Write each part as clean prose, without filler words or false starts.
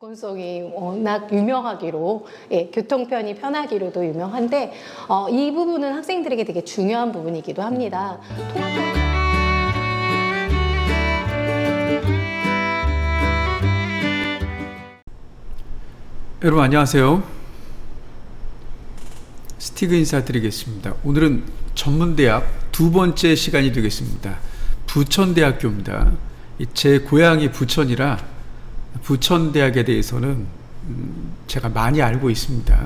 접근성이 워낙 유명하기로, 교통편이 편하기로도 유명한데, 이 부분은 학생들에게 되게 중요한 부분이기도 합니다. 여러분 안녕하세요. 스티그 인사드리겠습니다. 오늘은 전문대학 두 번째 시간이 되겠습니다. 부천대학교입니다. 제 고향이 부천이라 부천대학에 대해서는 제가 많이 알고 있습니다.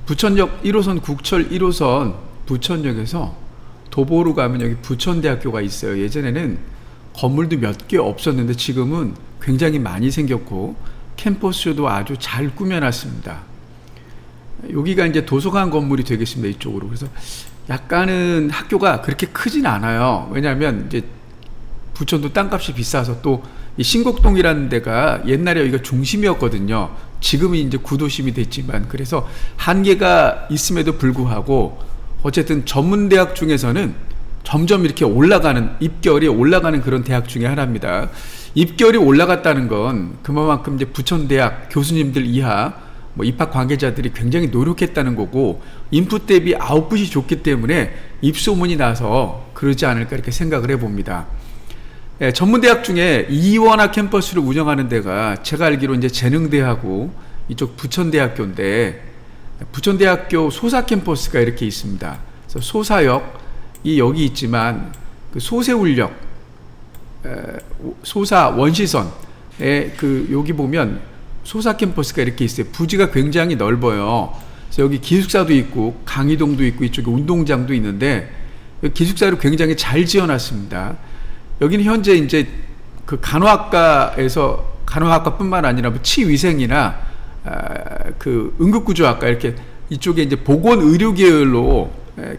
부천역 1호선 국철 1호선 부천역에서 도보로 가면 여기 부천대학교가 있어요. 예전에는 건물도 몇 개 없었는데 지금은 굉장히 많이 생겼고 캠퍼스도 아주 잘 꾸며놨습니다. 여기가 이제 도서관 건물이 되겠습니다. 이쪽으로. 그래서 약간은 학교가 그렇게 크진 않아요. 왜냐하면 이제 부천도 땅값이 비싸서 또 이 신곡동이라는 데가 옛날에 여기가 중심이었거든요. 지금은 이제 구도심이 됐지만, 그래서 한계가 있음에도 불구하고 어쨌든 전문대학 중에서는 점점 이렇게 올라가는, 입결이 올라가는 그런 대학 중에 하나입니다. 입결이 올라갔다는 건 그만큼 이제 부천대학 교수님들 이하 입학 관계자들이 굉장히 노력했다는 거고, 인풋 대비 아웃풋이 좋기 때문에 입소문이 나서 그러지 않을까 이렇게 생각을 해봅니다. 전문대학 중에 이원화 캠퍼스를 운영하는 데가 제가 알기로 이제 재능대하고 이쪽 부천대학교인데, 부천대학교 소사 캠퍼스가 이렇게 있습니다. 그래서 소사역이 여기 있지만 그 소세울역, 소사 원시선에 여기 보면 소사 캠퍼스가 이렇게 있어요. 부지가 굉장히 넓어요. 그래서 여기 기숙사도 있고 강의동도 있고 이쪽에 운동장도 있는데 기숙사를 굉장히 잘 지어놨습니다. 여기는 현재 이제 그 간호학과에서, 간호학과뿐만 아니라 치위생이나 그 응급구조학과 이렇게 이쪽에 이제 보건의료계열로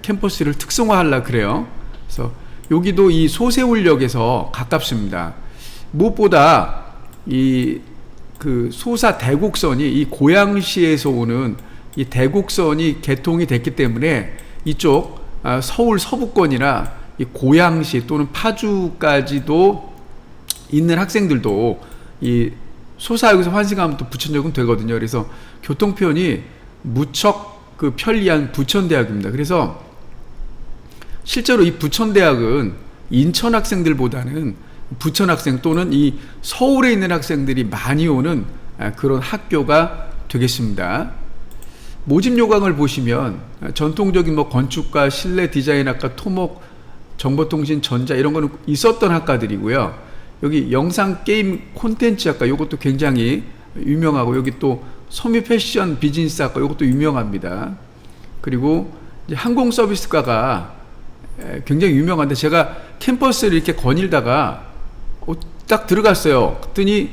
캠퍼스를 특성화하려고 그래요. 그래서 여기도 이 소세울역에서 가깝습니다. 무엇보다 이 그 소사 대곡선이 이 고양시에서 오는 이 대곡선이 개통이 됐기 때문에 이쪽 서울 서부권이나 이 고양시 또는 파주까지도 있는 학생들도 이 소사역에서 환승하면 또 부천역은 되거든요. 그래서 교통편이 무척 그 편리한 부천대학입니다. 그래서 실제로 이 부천대학은 인천 학생들보다는 부천 학생 또는 이 서울에 있는 학생들이 많이 오는 그런 학교가 되겠습니다. 모집 요강을 보시면 전통적인 건축과 실내 디자인학과, 토목, 정보통신, 전자 이런 거는 있었던 학과들이고요. 여기 영상 게임 콘텐츠학과 이것도 굉장히 유명하고, 여기 또 섬유 패션 비즈니스학과 이것도 유명합니다. 그리고 이제 항공서비스과가 굉장히 유명한데, 제가 캠퍼스를 이렇게 거닐다가 딱 들어갔어요. 그랬더니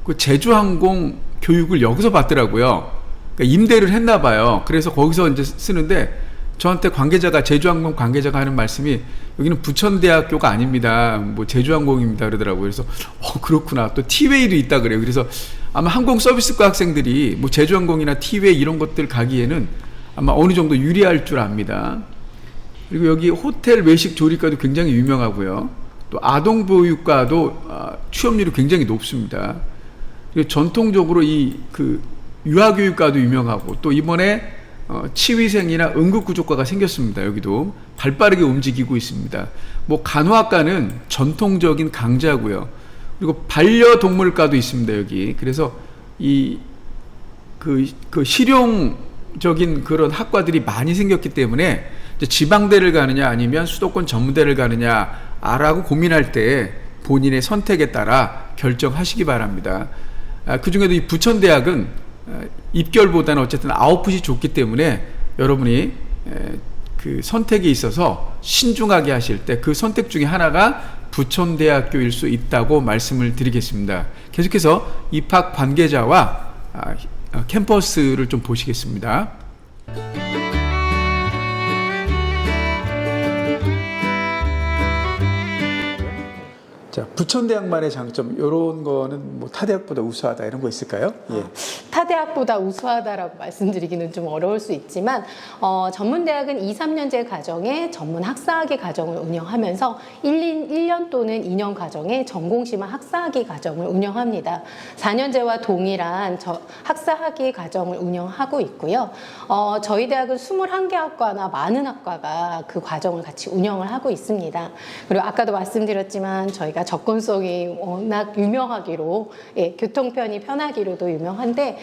그 제주항공 교육을 여기서 받더라고요. 그러니까 임대를 했나 봐요. 그래서 거기서 이제 쓰는데, 저한테 관계자가, 제주항공 관계자가 하는 말씀이 여기는 부천대학교가 아닙니다. 제주항공입니다. 그러더라고요. 그래서 그렇구나. 또 티웨이도 있다 그래요. 그래서 아마 항공서비스과 학생들이 제주항공이나 티웨이 이런 것들 가기에는 아마 어느 정도 유리할 줄 압니다. 그리고 여기 호텔 외식 조리과도 굉장히 유명하고요. 또 아동보육과도 취업률이 굉장히 높습니다. 그리고 전통적으로 유아교육과도 유명하고, 또 이번에 치위생이나 응급구조과가 생겼습니다. 여기도 발빠르게 움직이고 있습니다. 간호학과는 전통적인 강자고요. 그리고 반려동물과도 있습니다. 여기. 그래서 실용적인 그런 학과들이 많이 생겼기 때문에 지방대를 가느냐 아니면 수도권 전문대를 가느냐라고 고민할 때 본인의 선택에 따라 결정하시기 바랍니다. 그 중에도 이 부천대학은 입결보다는 어쨌든 아웃풋이 좋기 때문에 여러분이 그 선택에 있어서 신중하게 하실 때 그 선택 중에 하나가 부천대학교일 수 있다고 말씀을 드리겠습니다. 계속해서 입학 관계자와 캠퍼스를 좀 보시겠습니다. 자, 부천대학만의 장점 이런 거는 뭐 타대학보다 우수하다 이런 거 있을까요? 예. 타대학보다 우수하다라고 말씀드리기는 좀 어려울 수 있지만 전문대학은 2, 3년제 과정에 전문 학사학위 과정을 운영하면서 1년 또는 2년 과정에 전공심화 학사학위 과정을 운영합니다. 4년제와 동일한 학사학위 과정을 운영하고 있고요. 저희 대학은 21개 학과나 많은 학과가 그 과정을 같이 운영을 하고 있습니다. 그리고 아까도 말씀드렸지만 저희가 접근성이 워낙 유명하기로 교통편이 편하기로도 유명한데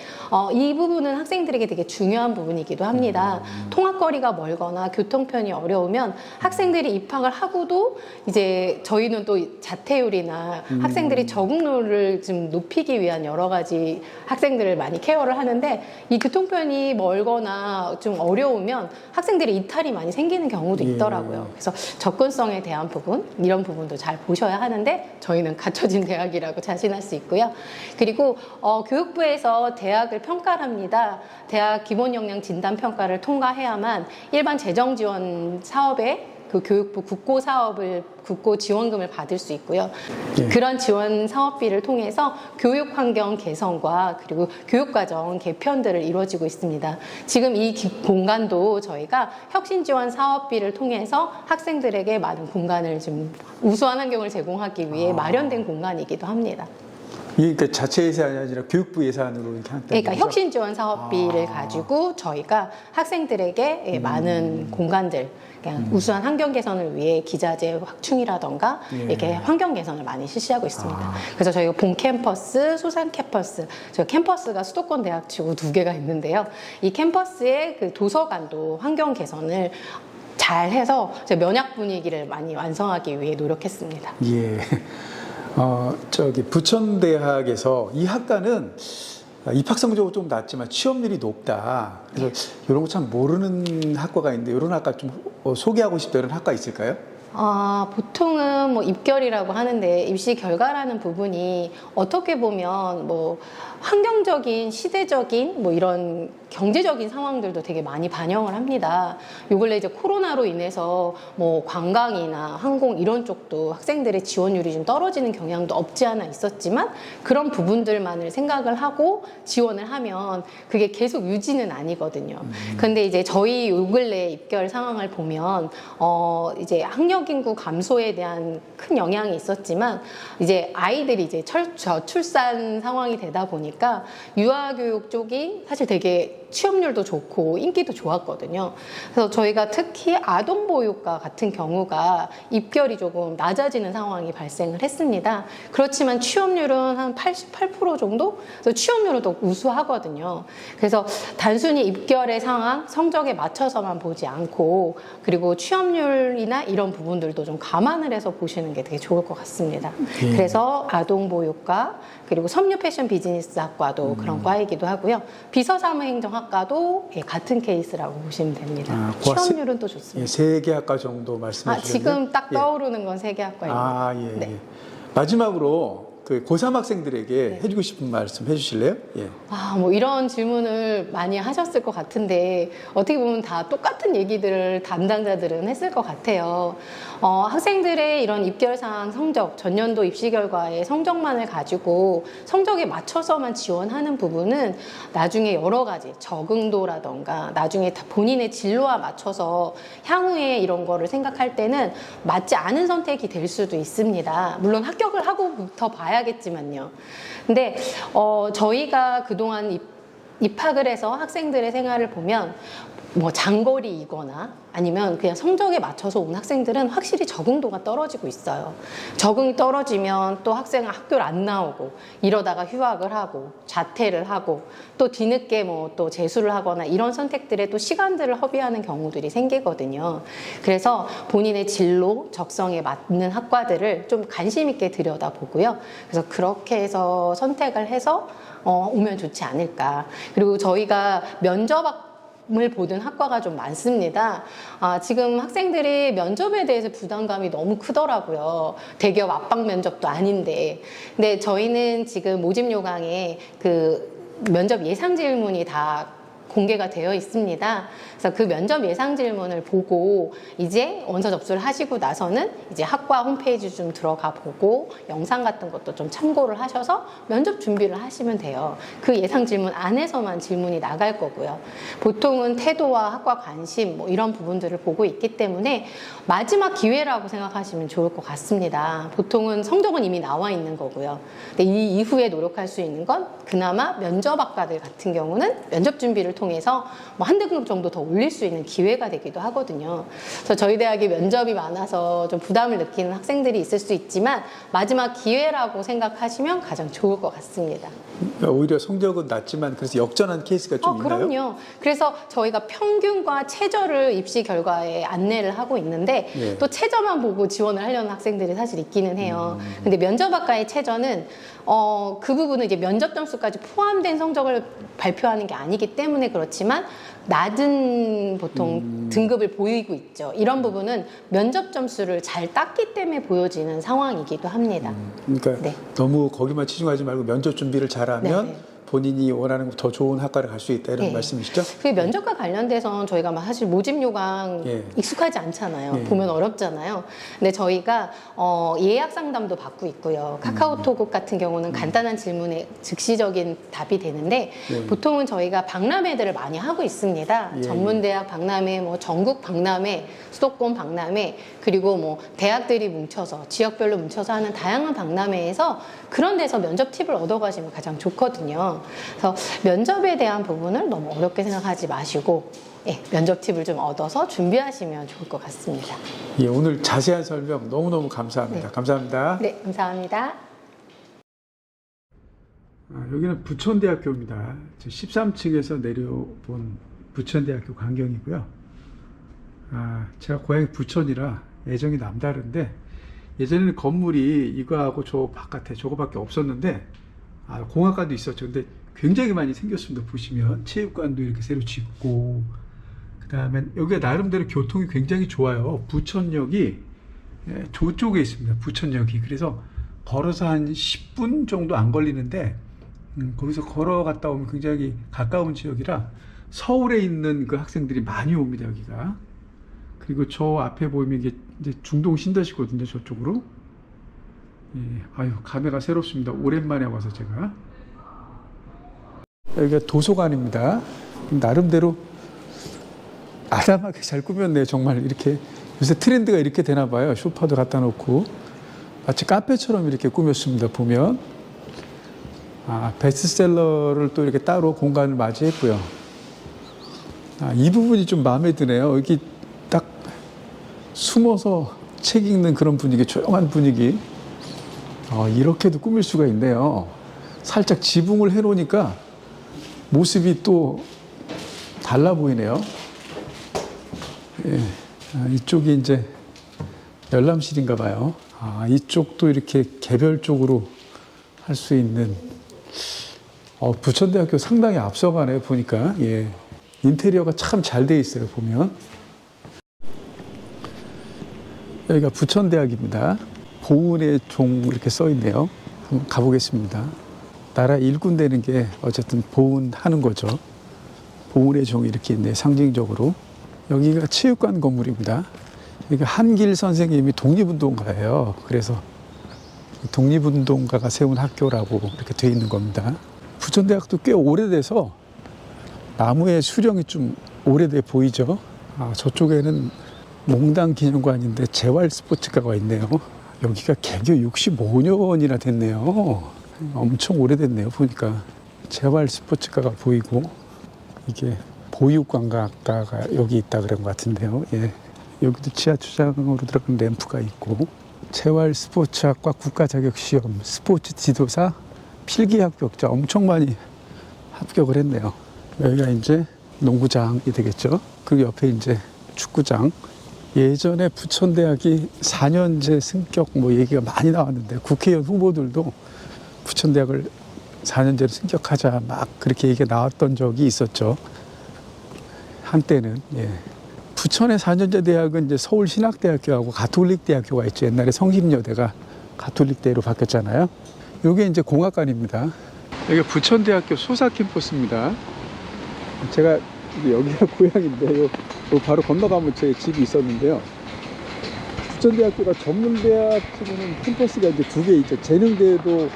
이 부분은 학생들에게 되게 중요한 부분이기도 합니다. 통학거리가 멀거나 교통편이 어려우면 학생들이 입학을 하고도 이제 저희는 또 자퇴율이나 학생들이 적응률을 좀 높이기 위한 여러 가지 학생들을 많이 케어를 하는데 이 교통편이 멀거나 좀 어려우면 학생들이 이탈이 많이 생기는 경우도 있더라고요. 그래서 접근성에 대한 부분, 이런 부분도 잘 보셔야 하는데 저희는 갖춰진 대학이라고 자신할 수 있고요. 그리고 교육부에서 대학을 평가를 합니다. 대학 기본 역량 진단 평가를 통과해야만 일반 재정 지원 사업에 그 교육부 국고 지원금을 받을 수 있고요. 그런 지원 사업비를 통해서 교육 환경 개선과 그리고 교육과정 개편들을 이루어지고 있습니다. 지금 이 공간도 저희가 혁신 지원 사업비를 통해서 학생들에게 많은 공간을 좀 우수한 환경을 제공하기 위해 마련된 공간이기도 합니다. 그러니까 자체 예산이 아니라 교육부 예산으로 이렇게 한다는 그러니까 거죠? 혁신 지원 사업비를 가지고 저희가 학생들에게 많은 공간들, 그냥 우수한 환경 개선을 위해 기자재 확충이라던가 이렇게 환경 개선을 많이 실시하고 있습니다. 그래서 저희가 본 캠퍼스, 소산 캠퍼스, 저희 캠퍼스가 수도권 대학치고 2개가 있는데요. 이 캠퍼스의 그 도서관도 환경 개선을 잘 해서 면학 분위기를 많이 완성하기 위해 노력했습니다. 예. 부천대학에서 이 학과는 입학 성적은 좀 낮지만 취업률이 높다. 그래서 이런 거 참 모르는 학과가 있는데 이런 학과 좀 소개하고 싶다 이런 학과 있을까요? 보통은 뭐 입결이라고 하는데 입시 결과라는 부분이 어떻게 보면 뭐 환경적인, 시대적인 뭐 이런 경제적인 상황들도 되게 많이 반영을 합니다. 요 근래 이제 코로나로 인해서 뭐 관광이나 항공 이런 쪽도 학생들의 지원율이 좀 떨어지는 경향도 없지 않아 있었지만 그런 부분들만을 생각을 하고 지원을 하면 그게 계속 유지는 아니거든요. 근데 이제 저희 요 근래 입결 상황을 보면 이제 학력 인구 감소에 대한 큰 영향이 있었지만 이제 아이들이 이제 저출산 상황이 되다 보니까 유아교육 쪽이 사실 되게 취업률도 좋고 인기도 좋았거든요. 그래서 저희가 특히 아동보육과 같은 경우가 입결이 조금 낮아지는 상황이 발생을 했습니다. 그렇지만 취업률은 한 88% 정도? 그래서 취업률은 더 우수하거든요. 그래서 단순히 입결의 상황, 성적에 맞춰서만 보지 않고 그리고 취업률이나 이런 부분들도 좀 감안을 해서 보시는 게 되게 좋을 것 같습니다. 그래서 아동보육과 그리고 섬유 패션 비즈니스 학과도 그런 과이기도 하고요. 비서사무행정학과도 같은 케이스라고 보시면 됩니다. 취업률은 또 좋습니다. 3개 학과 정도 말씀해 주셨는데 지금 딱 떠오르는 건 3개 학과입니다. 예. 마지막으로 그 고3 학생들에게 해주고 싶은 말씀 해주실래요? 예. 뭐 이런 질문을 많이 하셨을 것 같은데 어떻게 보면 다 똑같은 얘기들을 담당자들은 했을 것 같아요. 학생들의 이런 입결사항 성적, 전년도 입시 결과의 성적만을 가지고 성적에 맞춰서만 지원하는 부분은 나중에 여러 가지 적응도라던가 나중에 다 본인의 진로와 맞춰서 향후에 이런 거를 생각할 때는 맞지 않은 선택이 될 수도 있습니다. 물론 합격을 하고부터 봐야겠지만요. 근데 저희가 그동안 입학을 해서 학생들의 생활을 보면 뭐 장거리이거나 아니면 그냥 성적에 맞춰서 온 학생들은 확실히 적응도가 떨어지고 있어요. 적응이 떨어지면 또 학생은 학교를 안 나오고 이러다가 휴학을 하고 자퇴를 하고 또 뒤늦게 뭐 또 재수를 하거나 이런 선택들에 또 시간들을 허비하는 경우들이 생기거든요. 그래서 본인의 진로, 적성에 맞는 학과들을 좀 관심 있게 들여다보고요. 그래서 그렇게 해서 선택을 해서 오면 좋지 않을까. 그리고 저희가 을 보던 학과가 좀 많습니다. 지금 학생들이 면접에 대해서 부담감이 너무 크더라고요. 대기업 압박 면접도 아닌데. 근데 저희는 지금 모집 요강에 그 면접 예상 질문이 다 공개가 되어 있습니다. 그래서 그 면접 예상 질문을 보고 이제 원서 접수를 하시고 나서는 이제 학과 홈페이지 좀 들어가 보고 영상 같은 것도 좀 참고를 하셔서 면접 준비를 하시면 돼요. 그 예상 질문 안에서만 질문이 나갈 거고요. 보통은 태도와 학과 관심 뭐 이런 부분들을 보고 있기 때문에 마지막 기회라고 생각하시면 좋을 것 같습니다. 보통은 성적은 이미 나와 있는 거고요. 근데 이 이후에 노력할 수 있는 건 그나마 면접학과들 같은 경우는 면접 준비를 통해서 뭐 한 등급 정도 더 올릴 수 있는 기회가 되기도 하거든요. 그래서 저희 대학이 면접이 많아서 좀 부담을 느끼는 학생들이 있을 수 있지만 마지막 기회라고 생각하시면 가장 좋을 것 같습니다. 그러니까 오히려 성적은 낮지만 그래서 역전한 케이스가 좀 있나요? 그럼요. 그래서 저희가 평균과 최저를 입시 결과에 안내를 하고 있는데 예. 또 최저만 보고 지원을 하려는 학생들이 사실 있기는 해요. 근데 면접학과의 최저는 그 부분은 이제 면접 점수까지 포함된 성적을 발표하는 게 아니기 때문에 그렇지만 낮은 보통 등급을 보이고 있죠. 이런 부분은 면접 점수를 잘 땄기 때문에 보여지는 상황이기도 합니다. 그러니까 네. 너무 거기만 치중하지 말고 면접 준비를 잘하면 네, 네. 본인이 원하는 더 좋은 학과를 갈 수 있다 이런 네. 말씀이시죠? 그 면접과 관련돼서는 저희가 막 사실 모집 요강 예. 익숙하지 않잖아요. 예. 보면 어렵잖아요. 근데 저희가 예약 상담도 받고 있고요. 카카오톡 같은 경우는 간단한 질문에 즉시적인 답이 되는데 예. 보통은 저희가 박람회들을 많이 하고 있습니다. 예. 전문대학 박람회, 뭐 전국 박람회, 수도권 박람회, 그리고 뭐 대학들이 뭉쳐서 지역별로 뭉쳐서 하는 다양한 박람회에서 그런 데서 면접 팁을 얻어가시면 가장 좋거든요. 그래서 면접에 대한 부분을 너무 어렵게 생각하지 마시고 예, 면접 팁을 좀 얻어서 준비하시면 좋을 것 같습니다. 예, 오늘 자세한 설명 너무너무 감사합니다. 네. 감사합니다. 네, 감사합니다. 여기는 부천대학교입니다. 13층에서 내려본 부천대학교 광경이고요. 제가 고향이 부천이라 애정이 남다른데 예전에는 건물이 이거하고 저 바깥에 저거밖에 없었는데 공학관도 있었죠. 근데 굉장히 많이 생겼습니다. 보시면 체육관도 이렇게 새로 짓고 그다음에 여기가 나름대로 교통이 굉장히 좋아요. 부천역이 저쪽에 있습니다. 부천역이. 그래서 걸어서 한 10분 정도 안 걸리는데 거기서 걸어갔다 오면 굉장히 가까운 지역이라 서울에 있는 그 학생들이 많이 옵니다. 여기가. 그리고 저 앞에 보이면 이게 이제 중동 신도시거든요. 저쪽으로. 예, 아유 감회가 새롭습니다. 오랜만에 와서 제가. 여기가 도서관입니다. 나름대로 아담하게 잘 꾸몄네요. 정말 이렇게 요새 트렌드가 이렇게 되나 봐요. 소파도 갖다 놓고 마치 카페처럼 이렇게 꾸몄습니다. 보면 베스트셀러를 또 이렇게 따로 공간을 맞이했고요. 이 부분이 좀 마음에 드네요. 여기 딱 숨어서 책 읽는 그런 분위기, 조용한 분위기. 이렇게도 꾸밀 수가 있네요. 살짝 지붕을 해놓으니까 모습이 또 달라 보이네요. 예. 이쪽이 이제 열람실인가 봐요. 이쪽도 이렇게 개별적으로 할 수 있는 부천대학교 상당히 앞서가네요. 보니까. 예. 인테리어가 참 잘 돼 있어요. 보면. 여기가 부천대학입니다. 보훈의 종 이렇게 써 있네요. 한번 가보겠습니다. 나라 일군 되는 게 어쨌든 보훈하는 거죠. 보훈의 종이 이렇게 있네, 상징적으로. 여기가 체육관 건물입니다. 여기가 한길 선생님이 독립운동가예요. 그래서 독립운동가가 세운 학교라고 이렇게 돼 있는 겁니다. 부천대학도 꽤 오래돼서 나무의 수령이 좀 오래돼 보이죠. 저쪽에는 몽당 기념관인데 재활 스포츠카가 있네요. 여기가 개교 65년이나 됐네요. 엄청 오래됐네요. 보니까 재활 스포츠카가 보이고 이게 보육관광학과가 여기 있다 그런 것 같은데요. 예. 여기도 지하 주차장으로 들어간 램프가 있고 재활 스포츠학과 국가자격시험 스포츠 지도사 필기 합격자 엄청 많이 합격을 했네요. 여기가 이제 농구장이 되겠죠. 그 옆에 이제 축구장. 예전에 부천대학이 4년제 승격 뭐 얘기가 많이 나왔는데 국회의원 후보들도 부천대학을 4년제로 승격하자 막 그렇게 얘기가 나왔던 적이 있었죠. 한때는. 예. 부천의 4년제 대학은 이제 서울신학대학교하고 가톨릭대학교가 있죠. 옛날에 성심여대가 가톨릭대로 바뀌었잖아요. 이게 이제 공학관입니다. 여기가 부천대학교 소사 캠퍼스입니다. 제가 이제 여기가 고향인데 요 바로 건너가면 제 집이 있었는데요. 부천대학교가 전문대학 치고는 캠퍼스가 이제 2개 있죠. 재능대도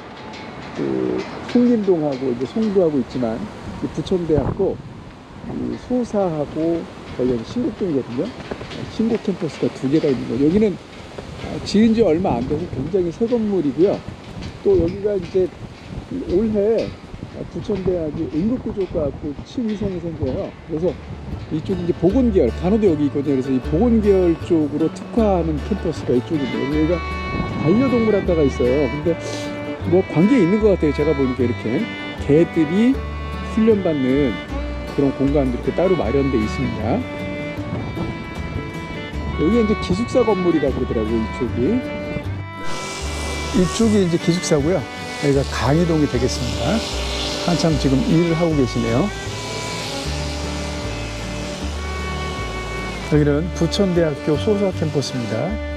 그 송림동하고 이제 송도하고 있지만 이 부천대학교 이 소사하고 거기가 이제 신곡동이거든요. 신곡 캠퍼스가 2개가 있는 거예요. 여기는 지은 지 얼마 안 돼서 굉장히 새 건물이고요. 또 여기가 이제 올해 부천대학이 응급구조과학부 치위생이 생겨요. 그래서 이쪽이 이제 보건계열, 간호도 여기 있거든요. 그래서 이 보건계열 쪽으로 특화하는 캠퍼스가 이쪽인데 여기가 반려동물학과가 있어요. 근데 뭐 관계 있는 것 같아요. 제가 보니까 이렇게 개들이 훈련받는 그런 공간도 이렇게 따로 마련되어 있습니다. 여기 이제 기숙사 건물이라고 그러더라고요. 이쪽이 이제 기숙사고요. 여기가 강의동이 되겠습니다. 한참 지금 일을 하고 계시네요. 여기는 부천대학교 소사 캠퍼스입니다.